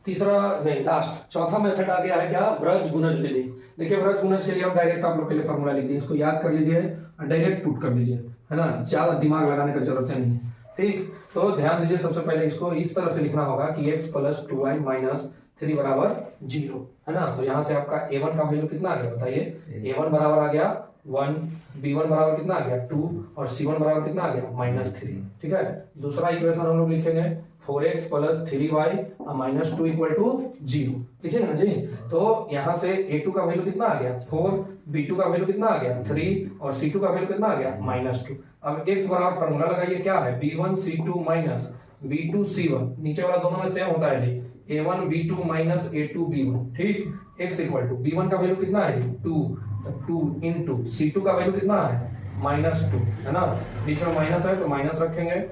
तीसरा नहीं, लास्ट चौथा मेथड आ गया है क्या, व्रज गुणज विधि। देखिए व्रज गुणज के लिए हम डायरेक्ट आप लोग के लिए फॉर्मूला लिख दिए, इसको याद कर लीजिए और डायरेक्ट पुट कर दीजिए, है ना, ज्यादा दिमाग लगाने की जरूरत नहीं है। ठीक, तो ध्यान दीजिए, सबसे पहले इसको इस तरह से लिखना होगा कि x प्लस 2y माइनस 3 बराबर 0, है ना। तो यहाँ से आपका a1 का वैल्यू कितना आ गया बताइए, a1 बराबर आ गया 1, b1 बराबर कितना आ गया 2 और c1 बराबर कितना आ गया -3। ठीक है, दूसरा इक्वेशन हम लोग लिखेंगे 4x plus 3y minus 2 equal to 0। देखिए ना जी, तो यहाँ से a2 का वैल्यू कितना आ गया 4, b2 का वैल्यू कितना आ गया 3 और c2 का वैल्यू कितना आ गया -2। अब x बराबर फॉर्मूला लगाइए, क्या है b1 c2 minus b2 c1, नीचे वाला दोनों में सेम होता है जी, a1 b2 minus a2 b1। ठीक, x इक्वल टू b1 का वैल्यू कितना है जी 2, तो 2 इंटू c2 का वैल्यू कितना है -2, है ना, बीच में माइनस है तो माइनस रखेंगे,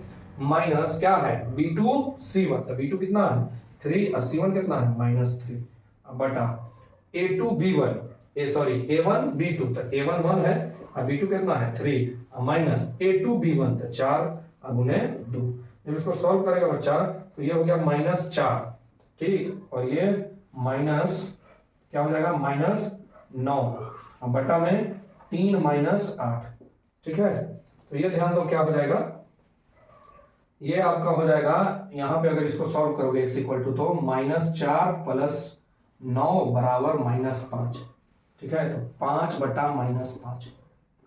माइनस क्या है b2 c1, तो b2 कितना है 3 और c1 कितना है -3, अब बटा a2 b1 a1 b2, तो a1 1 है और b2 कितना है 3 माइनस a2 b1, तो 4 गुने 2। जब इसको सॉल्व करेगा बच्चा तो ये हो गया -4, ठीक, और ये माइनस क्या हो जाएगा -9 और बटा में 3 -8। ठीक है, तो ये ध्यान दो क्या हो जाएगा, ये आपका हो जाएगा यहाँ पे अगर इसको सॉल्व करोगे x इक्वल टू, तो -4 प्लस 9 बराबर -5। ठीक है, तो 5 बटा -5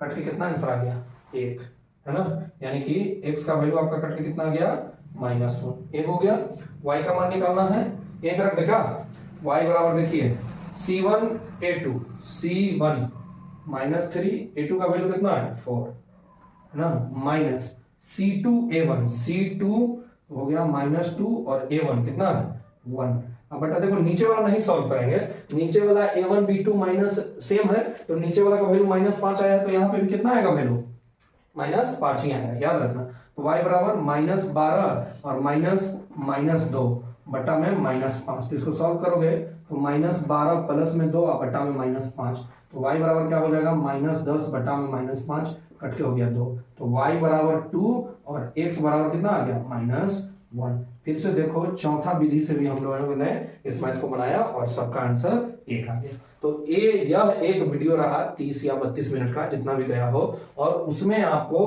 कट के कितना आंसर आ गया 1, है ना, यानी कि x का वैल्यू आपका कट के कितना आ गया -1, 1 हो गया। y का मान निकालना है, 1 रख देखा, y बराबर देखिए c1 a2 c1 -3, a2 का वैल्यू कितना है 4, है ना, माइनस c2 a1 c2 हो गया -2 और a1 कितना है 1। अब बेटा देखो नीचे वाला नहीं सॉल्व करेंगे, नीचे वाला a1 b2 माइनस सेम है, तो नीचे वाला का वैल्यू -5 आया है, तो यहाँ पे भी कितना आएगा वैल्यू -5 ही आएगा, याद रखना। तो y बराबर -12 और -2 बटा में -5, तो इसको सॉल्व करोगे तो -12 प्लस में 2 और बटा में -5, तो y बराबर क्या हो जाएगा -10 बटा में -5 कट के हो गया 2, तो y बराबर 2 और x बराबर कितना आ गया -1। फिर से देखो चौथा विधि से भी हम लोगों ने इस मैथ को बनाया और सबका आंसर 1 आ गया। तो यह एक वीडियो रहा 30 या 32 मिनट का, जितना भी गया हो, और उसमें आपको